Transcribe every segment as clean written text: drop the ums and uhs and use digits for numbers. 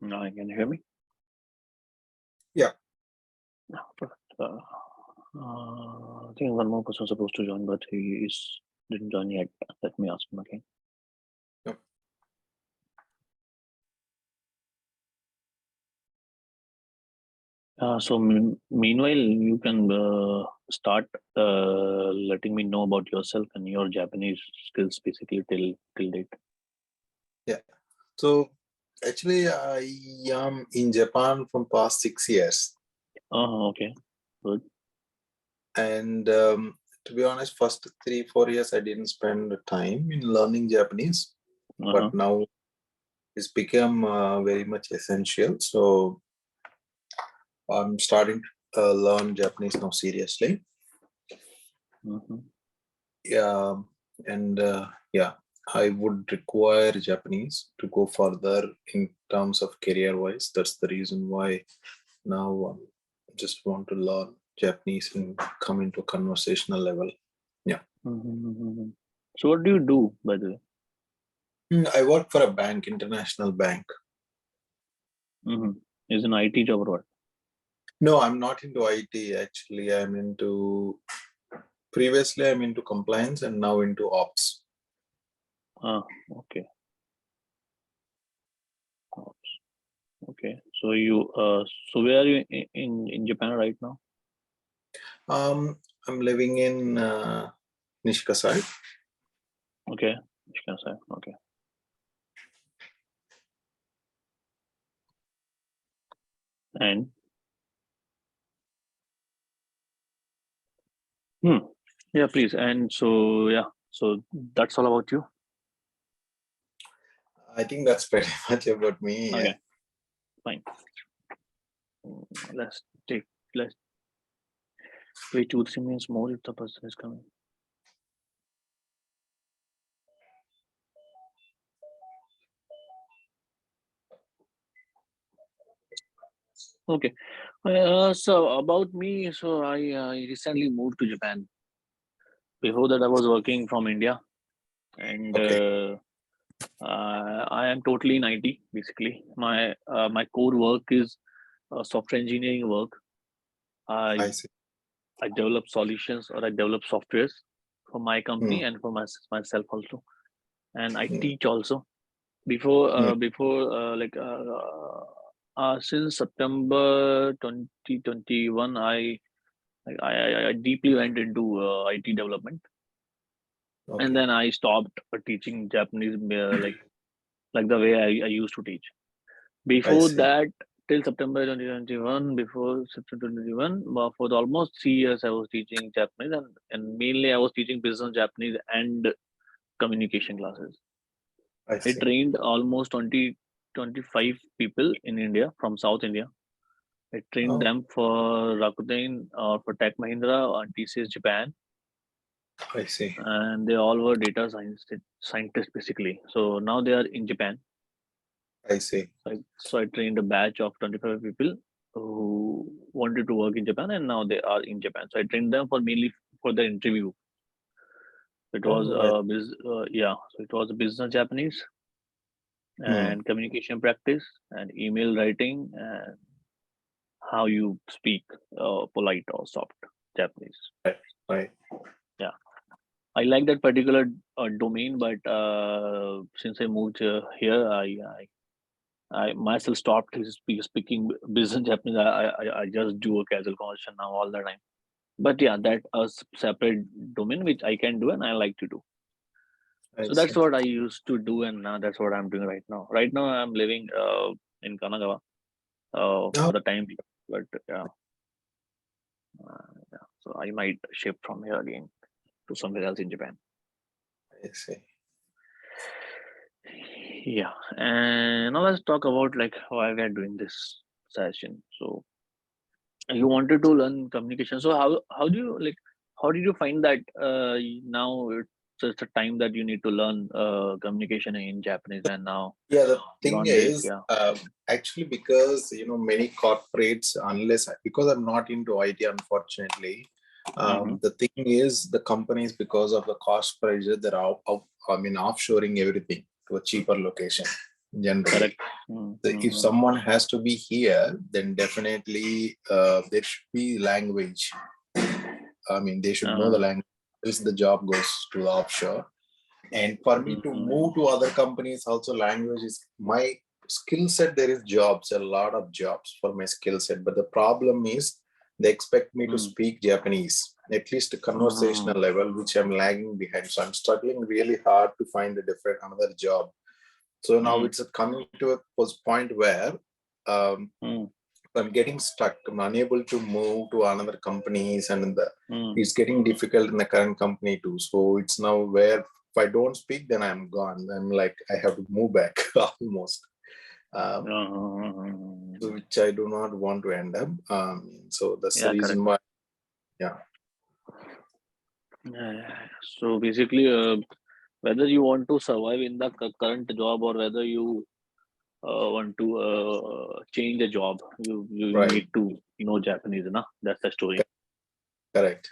Now can you hear me? Yeah. No, perfect. I think one more person supposed to join, but didn't join yet. Let me ask him again. Yep. So meanwhile, you can start letting me know about yourself and your Japanese skills, basically till date. Yeah. So actually, I am in Japan from past 6 years, Oh, okay, good. and to be honest, first 3-4 years I didn't spend time in learning Japanese, but now it's become very much essential. So I'm starting to learn Japanese now seriously. Yeah, and yeah, I would require Japanese to go further in terms of career wise. That's the reason why now just want to learn Japanese and come into conversational level. Yeah. So what do you do, by the way? I work for a bank, international bank. Is an IT job or what? No, I'm not into IT. Actually, previously I'm into compliance and now into ops. Okay. Ops. Okay. So so where are you in Japan right now? I'm living in Nishikasai. Okay. Nishikasai. Okay. And yeah, please. And so yeah, so that's all about you. I think that's pretty much about me. Okay, fine. Let's wait 2-3 minutes more if the person is coming. Okay. So about me, so I recently moved to Japan. Before that, I was working from India, and I am totally in IT. Basically, my core work is software engineering work. I see. I develop solutions or I develop softwares for my company and for myself also, and I teach also. Before since September 2021, I deeply went into IT development, and then I stopped teaching Japanese like the way I used to teach. Before that, till September 2021, before September 2021, for the almost 3 years, I was teaching Japanese, and mainly I was teaching business Japanese and communication classes. I trained almost 25 people in India from South India. I trained them for Rakuten or for Tech Mahindra and TCS Japan. I see. And they all were data scientists basically. So now they are in Japan. I see. So I trained a batch of 25 people who wanted to work in Japan, and now they are in Japan. So I trained them mainly for the interview. It was so it was a business Japanese and communication practice and email writing and how you speak polite or soft Japanese. Right. Yeah, I like that particular domain, but since I moved here, I myself stopped speaking business Japanese. I just do a casual conversation now all the time. But yeah, that a separate domain which I can do and I like to do. So that's what I used to do, and now that's what I'm doing right now. Right now, I'm living in Kanagawa for the time being, but yeah, so I might shift from here again to somewhere else in Japan. I see. Yeah, and now let's talk about like why we are doing this session. So you wanted to learn communication. So how do you how did you find that now it's a time that you need to learn communication in Japanese, and now the thing is yeah. Actually, because many corporates, because I'm not into IT, unfortunately, the thing is the companies, because of the cost pressure, they're offshoring everything to a cheaper location. generally. Correct. So if someone has to be here, then definitely there should be language. I mean, they should know the language. Else the job goes to the offshore. And for me to move to other companies, also language is my skill set. There is jobs, a lot of jobs for my skill set. But the problem is they expect me to speak Japanese, at least a conversational level, which I'm lagging behind. So I'm struggling really hard to find another job. So now it's coming to a point where I'm getting stuck. I'm unable to move to another companies, and it's getting difficult in the current company too. So it's now where if I don't speak, then I'm gone. I'm like I have to move back almost. So which I do not want to end up. So that's the reason why. Yeah. So basically, whether you want to survive in the current job or whether you want to change the job, you need to know Japanese, na? That's the story. Correct.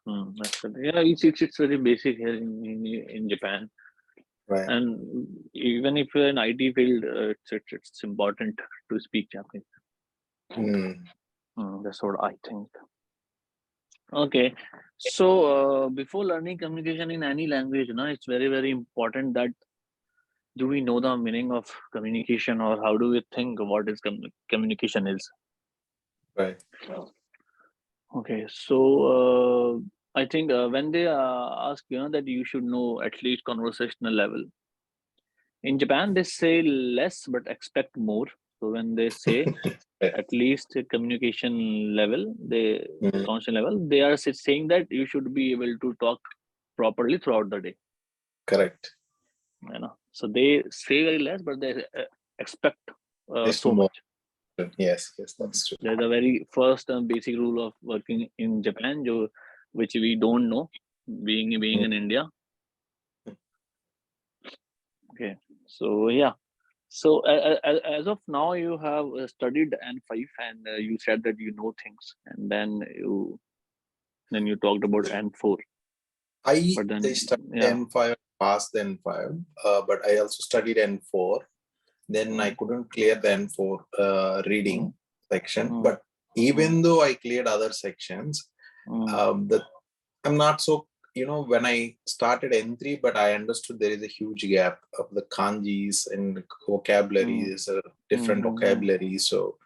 Yeah, it's very basic here in Japan. Right. And even if you're in IT field, it's important to speak Japanese. That's what I think. Okay, so before learning communication in any language, it's very, very important that do we know the meaning of communication, or how do we think what is communication is? Right. Okay, so I think when they ask that you should know at least conversational level. In Japan, they say less but expect more. So when they say at least a communication level, conversation level, they are saying that you should be able to talk properly throughout the day. Correct. So they say very less, but they expect so much. Yes, that's true. There's a very first and basic rule of working in Japan, which we don't know, being in India. Okay, so yeah. So as of now, you have studied N5, and you said that you know things, and then you talked about N4. I studied N5, passed N5, but I also studied N4. Then I couldn't clear the N4 reading section. But even though I cleared other sections, I'm not so, when I started N3, but I understood there is a huge gap of the kanjis and vocabularies, different vocabulary. So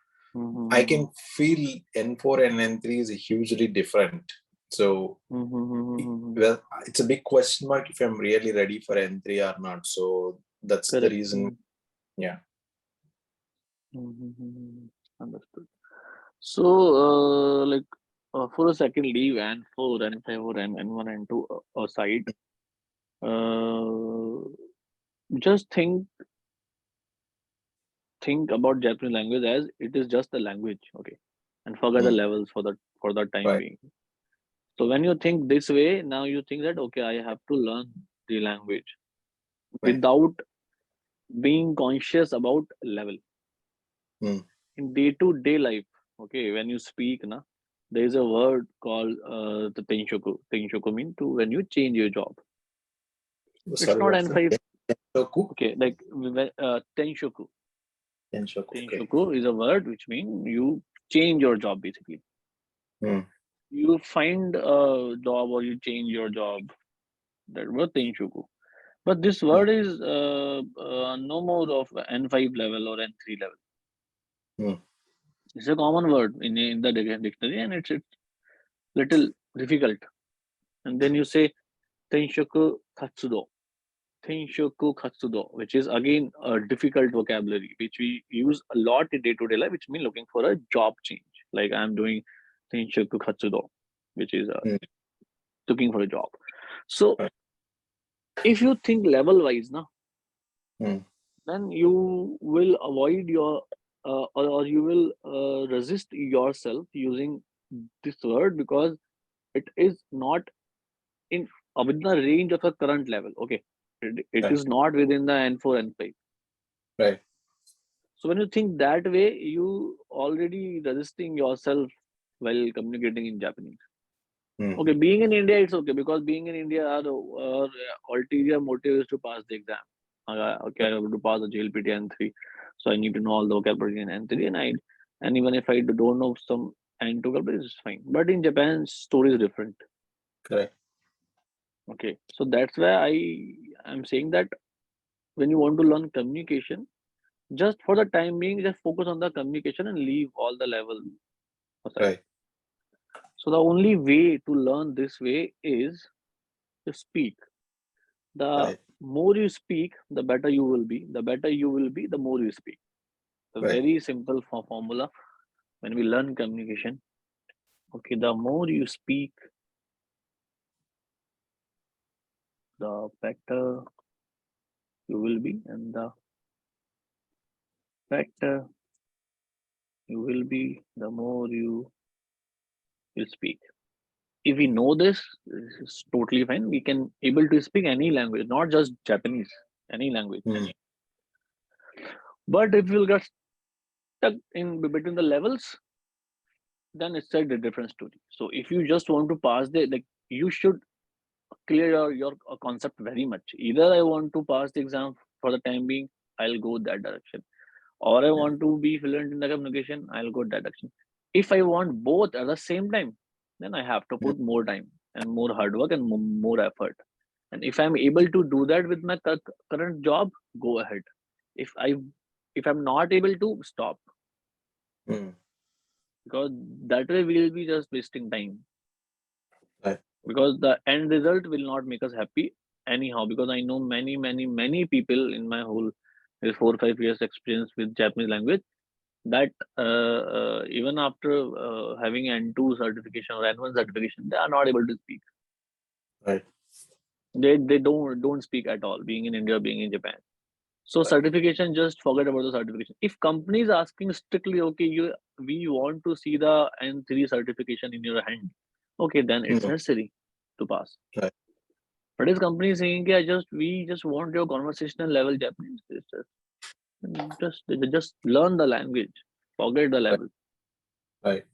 I can feel N4 and N3 is hugely different. So well, it's a big question mark if I'm really ready for N3 or not. So that's the reason. Yeah. Understood. So for a second, leave N4, N5, N1, N2 aside. Just think about Japanese language as it is just a language, okay, and forget the levels for the time being. So when you think this way, now you think that okay, I have to learn the language without being conscious about level. In day-to-day life, okay, when you speak, there is a word called the tenshoku. Tenshoku means to when you change your job. It's not N5. Okay, like tenshoku. Tenshoku is a word which means you change your job basically. You find a job or you change your job. That word tenshoku. But this word is no more of N5 level or N3 level. It's a common word in the dictionary, and it's little difficult. And then you say tenshoku katsudo. Tenshoku katsudo, which is again a difficult vocabulary, which we use a lot in day-to-day life, which means looking for a job change. Like I'm doing tenshoku katsudo, which is looking for a job. So if you think level-wise, then you will avoid your or you will resist yourself using this word because it is not within the range of a current level. Okay, it is not within the N4 N5. Right. So when you think that way, you already resisting yourself while communicating in Japanese. Okay, being in India, it's okay because being in India, our ulterior motive is to pass the exam. Okay, I have to pass the jlpt N3, so I need to know all the vocabulary in N3, and even if I don't know some N2 vocabulary, it's fine. But in Japan, story is different. Correct. Okay, so that's why I'm saying that when you want to learn communication, just for the time being, just focus on the communication and leave all the level aside. Right. So the only way to learn this way is to speak. The Right. more you speak, the better you will be. The better you will be, the more you speak. A Right. very simple formula when we learn communication. Okay, the more you speak, the better you will be, and the better you will be, the more you will speak. If we know this is totally fine. We can able to speak any language, not just Japanese, any language. Mm. But if we'll get stuck in between the levels, then it's a different story. So if you just want to pass the, like, you should clear your concept very much. Either I want to pass the exam for the time being, I'll go that direction, or I Yeah. want to be fluent in the communication, I'll go that direction. If I want both at the same time, then I have to Mm. put more time and more hard work and more effort. And if I'm able to do that with my current job, go ahead. If I if I'm not able to, stop, Mm. because that way we'll be just wasting time, Right. because the end result will not make us happy anyhow. Because I know many people in my whole 4 or 5 years experience with Japanese language, that even after having N2 certification or N1 certification, they are not able to speak. Right. They don't speak at all, being in India, being in Japan. So Right. certification, just forget about the certification. If company is asking strictly, okay, we want to see the N3 certification in your hand, okay, then it's Mm. necessary to pass. Right. But if company is saying, yeah, we just want your conversational level Japanese, just learn the language, forget the Right. level. Right.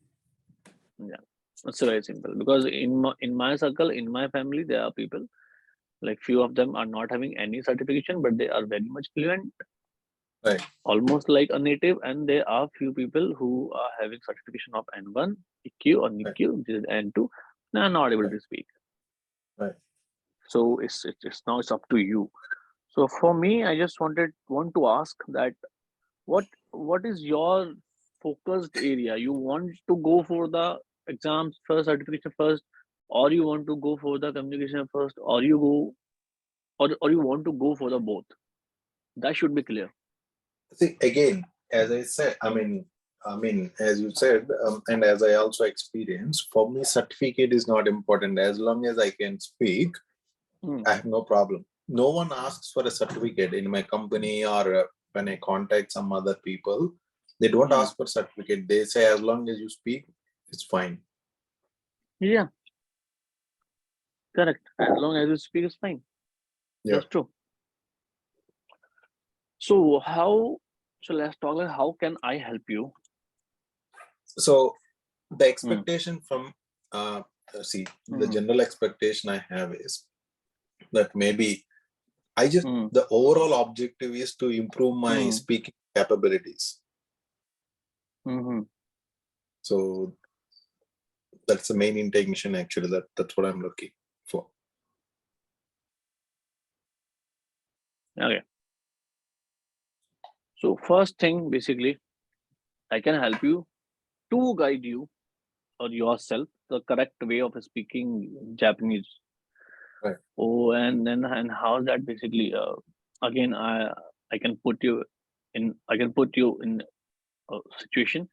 Yeah, it's very simple. Because in my circle, in my family, there are people, like, few of them are not having any certification, but they are very much fluent, Right. almost like a native. And there are few people who are having certification of N1, EQ or Right. NIQ, which is N2, they are not able Right. to speak. Right. So it's now it's up to you. So for me, I just want to ask that what is your focused area? You want to go for the exams first, certification first, or you want to go for the communication first, or you want to go for the both? That should be clear. See, again, as I said, as you said, and as I also experienced, for me, certificate is not important. As long as I can speak, Hmm. I have no problem. No one asks for a certificate in my company, or when I contact some other people, they don't Hmm. ask for certificate. They say as long as you speak, it's fine. Yeah, correct. As long as you speak, is fine. Yeah. That's true. So let's talk about how can I help you? So the Hmm. expectation from see, the Hmm. general expectation I have is that maybe I just, Hmm. the overall objective is to improve my Hmm. speaking capabilities. Hmm. So that's the main intention actually. That's what I'm looking for. Okay. So first thing, basically, I can help you to guide you or yourself the correct way of speaking Japanese. Right. Oh, and how is that basically? Again, I can put you in a situation,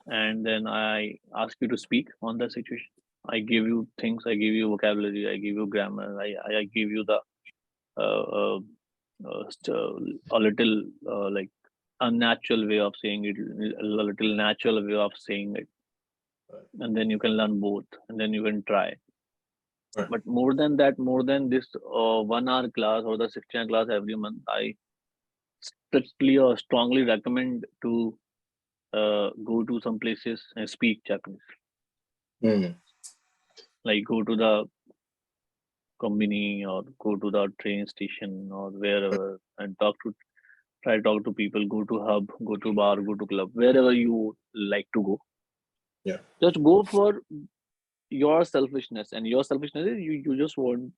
and then I ask you to speak on the situation. I give you things. I give you vocabulary. I give you grammar. I give you the uh, uh, a little like a natural way of saying it, a little natural way of saying it, Right. and then you can learn both, and then you can try. Right. But more than that, more than this 1 hour class or the 16 class every month, I strictly or strongly recommend to go to some places and speak Japanese. Mm. Like go to the company or go to the train station or wherever and try to talk to people, go to hub, go to bar, go to club, wherever you like to go. Yeah. Just go for your selfishness, and your selfishness is you just want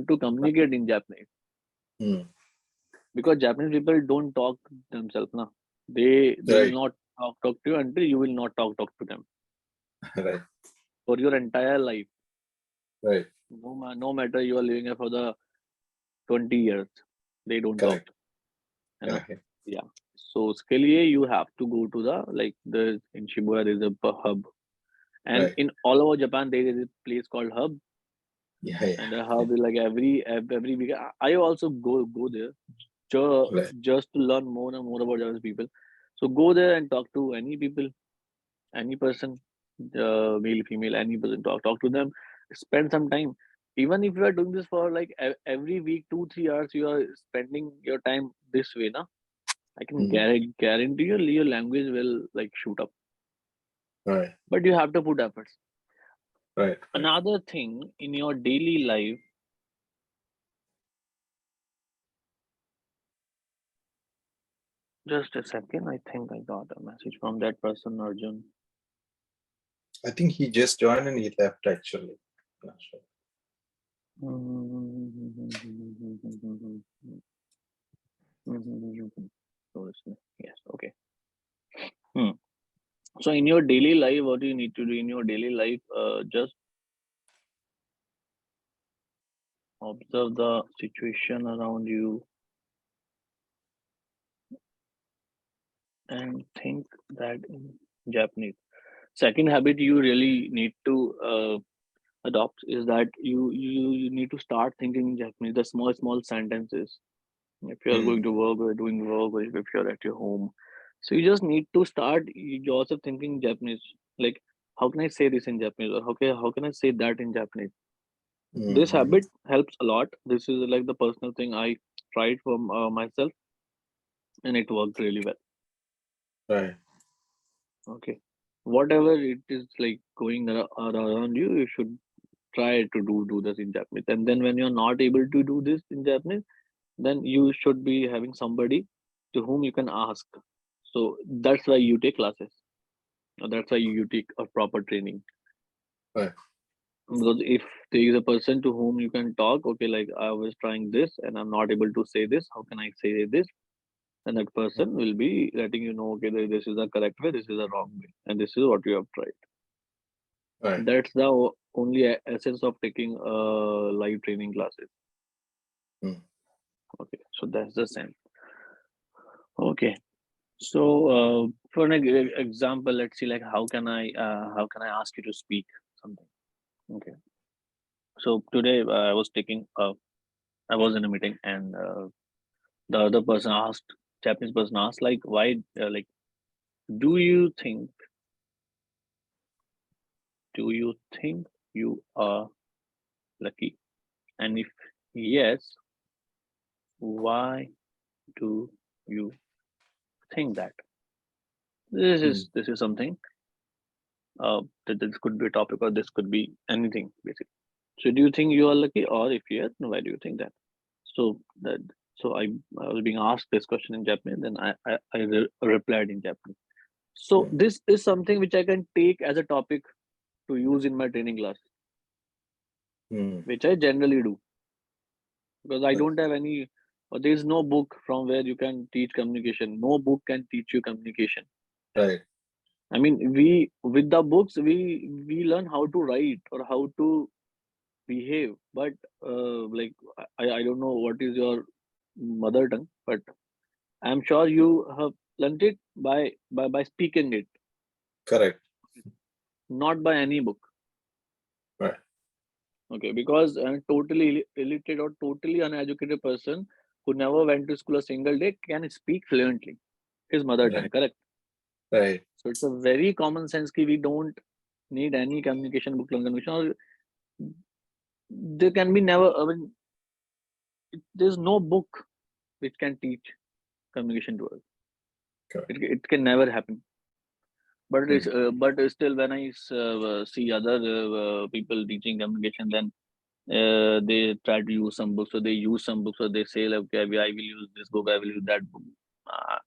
to communicate in Japanese, Mm. because Japanese people don't talk themselves now. They will Right. not talk to you until you will not talk to them Right. for your entire life. Right. No matter you are living here for the 20 years, they don't talk. Correct. You know? Correct. Yeah. So Scalia, you have to go to the, like, the in Shibuya there is a hub, and Right. in all over Japan there is a place called hub, Yeah. Yeah. and the hub is like every week. I also go there Right. just to learn more and more about Japanese people. So go there and talk to any people, any person, male, female, any person. Talk to them. Spend some time. Even if you are doing this for like every week, 2 3 hours, you are spending your time this way, na. I can Mm. guarantee you your language will like shoot up. Right. But you have to put efforts. Right. Right. Another thing in your daily life, just a second. I think I got a message from that person, Arjun. I think he just joined and he left actually. Not sure. Yes, okay. Hmm. So in your daily life, what do you need to do in your daily life? Just observe the situation around you and think that in Japanese. Second habit you really need to adopt is that you need to start thinking in Japanese. The small sentences. If you are going Mm. to work or doing work, or if you're at your home, so you just need to start yourself thinking Japanese. Like, how can I say this in Japanese, or how can I say that in Japanese? This Mm. habit helps a lot. This is like the personal thing I tried for myself, and it worked really well. Right. Okay, whatever it is like going around you, you should try to do this in Japanese. And then when you're not able to do this in Japanese, then you should be having somebody to whom you can ask. So that's why you take classes, or that's why you take a proper training. Right. Because if there is a person to whom you can talk, okay, like I was trying this and I'm not able to say this, how can I say this? And that person will be letting you know, okay, this is the correct way, this is the wrong way, and this is what you have tried. Right. That's the only essence of taking live training classes. Mm. Okay, so that's the same. Okay, so for an example, let's see, like how can I ask you to speak something? Okay, so today I was in a meeting, and the other person asked, Japanese person asked, like, why, do you think do you think you are lucky? And if yes, why do you think that? Mm. This is something, that this could be a topic, or this could be anything basically. So do you think you are lucky, or if yes, why do you think that? So that so I was being asked this question in Japanese, then I replied in Japanese. So Mm. this is something which I can take as a topic to use in my training class, Mm. which I generally do, because I Right. don't have any, or there is no book from where you can teach communication. No book can teach you communication. Right. I mean, we with the books we learn how to write or how to behave, but like, I don't know what is your mother tongue, but I'm sure you have learned it by speaking it, Correct. not by any book. Right. Okay, because a totally illiterate or totally uneducated person who never went to school a single day can speak fluently his mother tongue, Right. correct? Right. So it's a very common sense that we don't need any communication book learn communication. Or there can be never. I mean, there's no book which can teach communication to us. Correct. It can never happen. But Mm. but still, when I see other people teaching communication, then They try to use some books, so they use some books, so they say like, okay, I will use this book, I will use that book.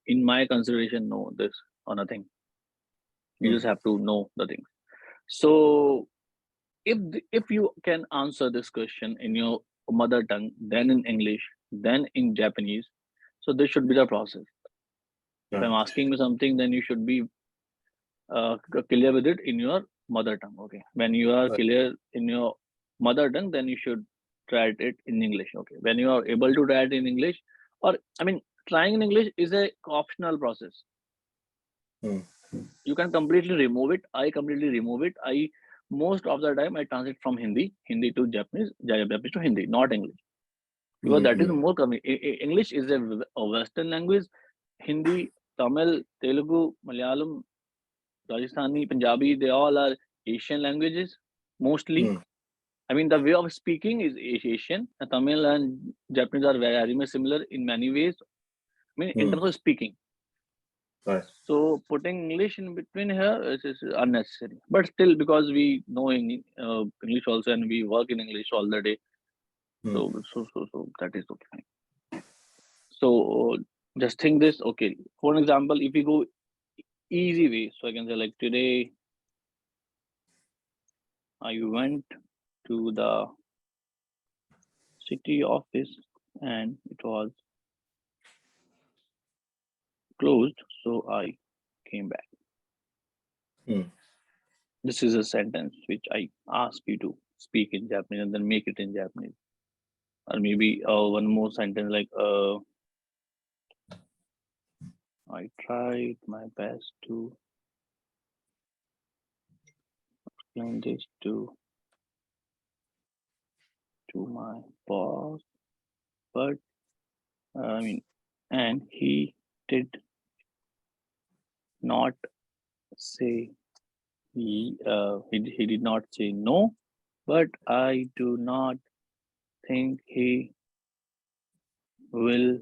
In my consideration, no, this or nothing. You just have to know the things. So if you can answer this question in your mother tongue, then in English, then in Japanese, so this should be the process. If I'm asking you something, then you should be clear with it in your mother tongue. Okay, when you are clear in your mother tongue, then you should try it in English. Okay, when you are able to try it in English, or I mean, trying in English is a optional process. You can completely remove it. I completely remove it. I most of the time I translate from Hindi to Japanese, Japanese to Hindi, not English, because that is more common. English is a Western language. Hindi, Tamil, Telugu, Malayalam, Rajasthani, Punjabi, they all are Asian languages mostly. I mean, the way of speaking is Asian. Tamil and Japanese are very much similar in many ways. I mean, in terms of speaking. Right. So putting English in between here is unnecessary. But still, because we know English also and we work in English all the day, so that is okay. So just think this. Okay, for an example, if we go easy way, so I can say like today I went to the city office and it was closed, so I came back. This is a sentence which I ask you to speak in Japanese and then make it in Japanese. Or maybe one more sentence like I tried my best to explain this to my boss, but I mean, and he did not say he did not say no, but I do not think he will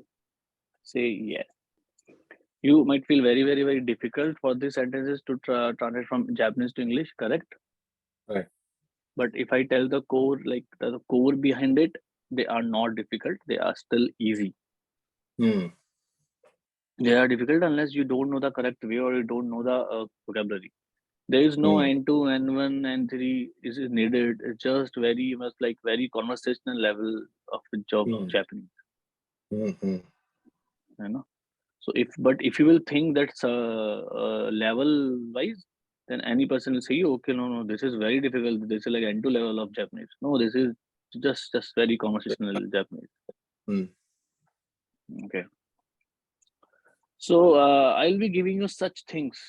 say yes. You might feel very difficult for these sentences to translate from Japanese to English, correct? Right. But if I tell the core, like the core behind it, they are not difficult. They are still easy. They are difficult unless you don't know the correct way or you don't know the vocabulary. There is no N2, N1, N3 is needed. It's just very much like very conversational level of Japanese. You know. So if you will think that's level wise, then any person will say, okay, no, this is very difficult. This is like N2 level of Japanese. No, this is just very conversational Japanese. Okay. So I'll be giving you such things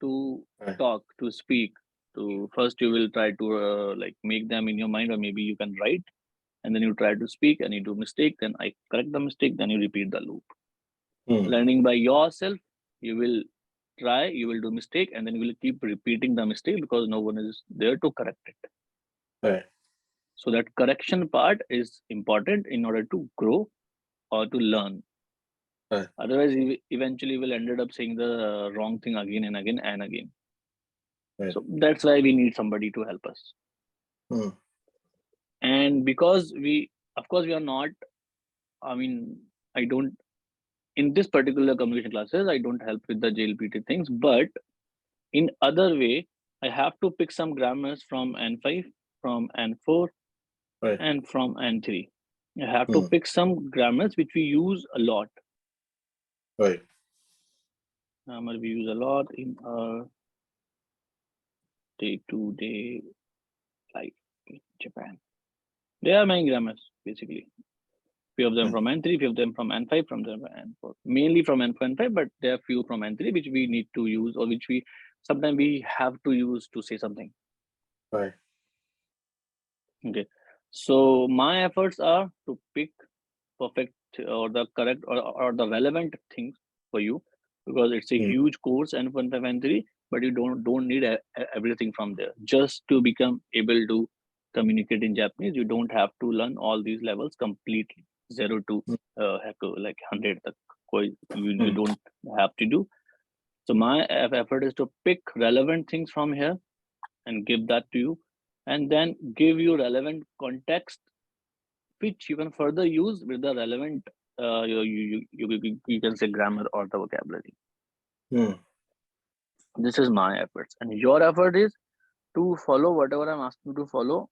to talk, to speak. To first you will try to like make them in your mind, or maybe you can write, and then you try to speak and you do mistake. Then I correct the mistake. Then you repeat the loop. Learning by yourself, you will try, you will do mistake, and then you will keep repeating the mistake because no one is there to correct it. Right. So that correction part is important in order to grow or to learn. Right. Otherwise, you eventually will ended up saying the wrong thing again and again and again. Right. So that's why we need somebody to help us. And because of course, we are not, I mean, I don't, in this particular communication classes, I don't help with the jlpt things, but in other way, I have to pick some grammars from N5, from N4, and from N3. I have to pick some grammars which we use a lot. Right. Grammar we use a lot in our day-to-day life in Japan. There are many grammars, basically. Few of them from N3, few of them from N5, from them N4. Mainly from N4, N5, but there are few from N3 which we need to use, or which we sometimes we have to use to say something. Right. Okay. So my efforts are to pick perfect or the correct or the relevant things for you, because it's a huge course N1, N5, N3, but you don't need everything from there. Just to become able to communicate in Japanese, you don't have to learn all these levels completely, 0 to have to like 100. You don't have to do. So my effort is to pick relevant things from here and give that to you, and then give you relevant context which you can further use with the relevant you can say grammar or the vocabulary. This is my efforts, and your effort is to follow whatever I'm asking you to follow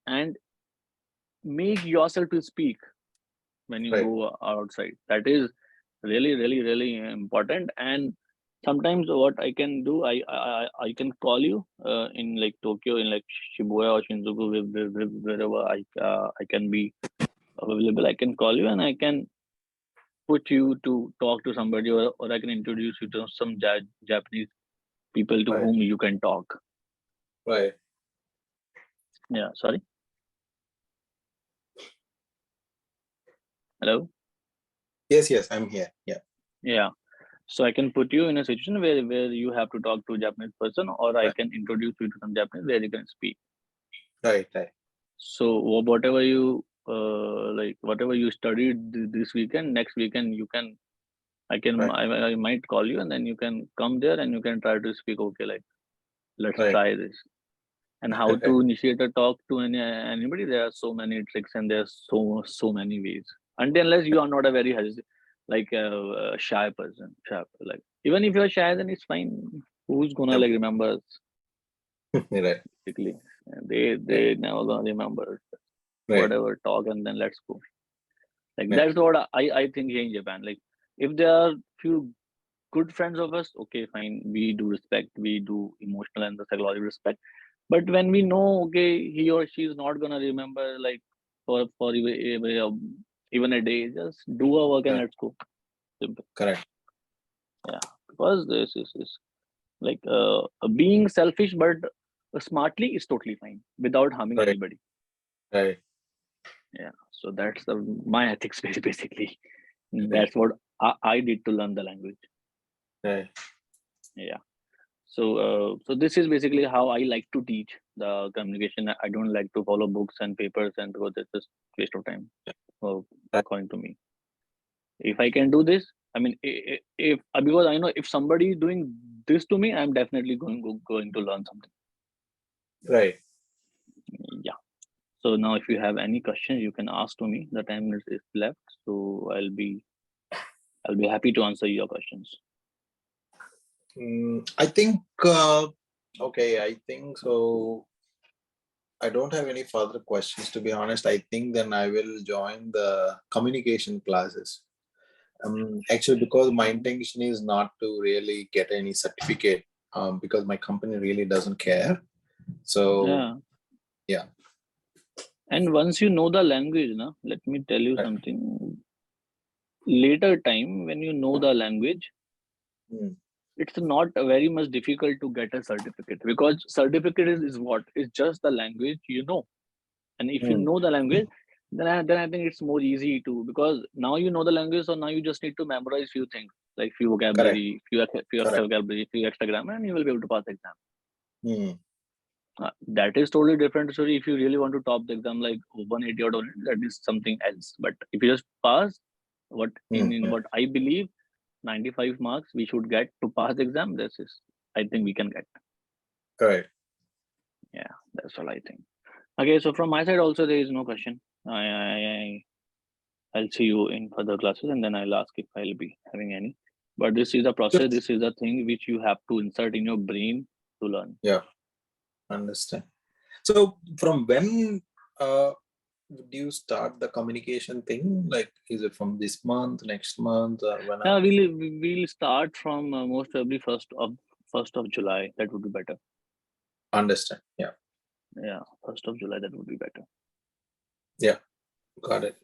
and make yourself to speak when you Right. go outside. That is really, really, really important. And sometimes what I can do, I can call you in like Tokyo, in like Shibuya or Shinjuku, wherever I can be available. I can call you and I can put you to talk to somebody, or I can introduce you to some Japanese people to Right. whom you can talk. Right. Yeah, sorry. Hello. Yes, I'm here. Yeah. Yeah. So I can put you in a situation where you have to talk to a Japanese person, or I Right. can introduce you to some Japanese where you can speak. Right. So whatever you like, whatever you studied this weekend, next weekend you can. Right. I might call you, and then you can come there and you can try to speak. Okay, like let's Right. try this. And how to initiate a talk to anybody? There are so many tricks and there are so many ways. Unless you are not a very like a shy person, like even if you're shy, then it's fine. Who's gonna Yep. like remember us? Right. Basically, Right. they never gonna remember Right. whatever talk, and then let's go. Like Yeah. that's what I think here in Japan. Like if there are few good friends of us, okay, fine. We do respect, we do emotional and the psychological respect. But when we know, okay, he or she is not gonna remember like for even a day, just do our work and Right. let's go. Simple. Correct. Yeah, because this is like being selfish, but smartly is totally fine without harming Right. anybody. Right. Yeah, so that's the my ethics basically. Right. That's what I did to learn the language. Right. Yeah. So this is basically how I like to teach the communication. I don't like to follow books and papers, and because it's just waste of time, Right. according to me. If I can do this, I mean, if because I know if somebody is doing this to me, I'm definitely going to learn something. Right. Yeah. So now, if you have any questions, you can ask to me. The 10 minutes is left, so I'll be happy to answer your questions. I think. Okay. I think so. I don't have any further questions, to be honest. I think then I will join the communication classes. Actually, because my intention is not to really get any certificate, because my company really doesn't care. So, Yeah. yeah. And once you know the language, na, let me tell you Right. something. Later time, when you know the language, Mm. it's not very much difficult to get a certificate, because certificate is what? It's just the language you know. And if you Mm. know the language, then I think it's more easy to, because now you know the language, so now you just need to memorize few things, like few Correct. vocabulary, few extra Correct. vocabulary, few extra grammar, and you will be able to pass the exam. Mm. That is totally different story. If you really want to top the exam like 180 out of 100, that is something else. But if you just pass, what in Mm. what I believe 95 marks we should get to pass the exam, this is I think we can get. Correct. Yeah, that's all I think. Okay, so from my side also there is no question. I'll see you in further classes, and then I'll ask if I'll be having any. But this is the process. This is the thing which you have to insert in your brain to learn. Yeah. Understand. So, from when would you start the communication thing? Like, is it from this month, next month, or Yeah, whenever? we'll start from most probably first of July. That would be better. Understand. Yeah. Yeah, 1st of July. That would be better. Yeah. Got it.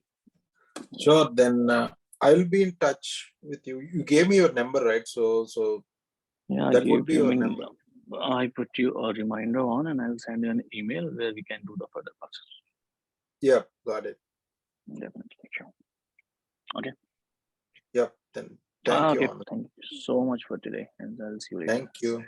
Yeah. Sure. Then I'll be in touch with you. You gave me your number, right? So Yeah, I that would gave be you. I your mean, number. I put you a reminder on, and I'll send you an email where we can do the further process. Yeah. Got it. Definitely, sure. Okay. Yeah. Then thank you, Okay. Anand. Thank you so much for today, and I'll see you later. Thank you.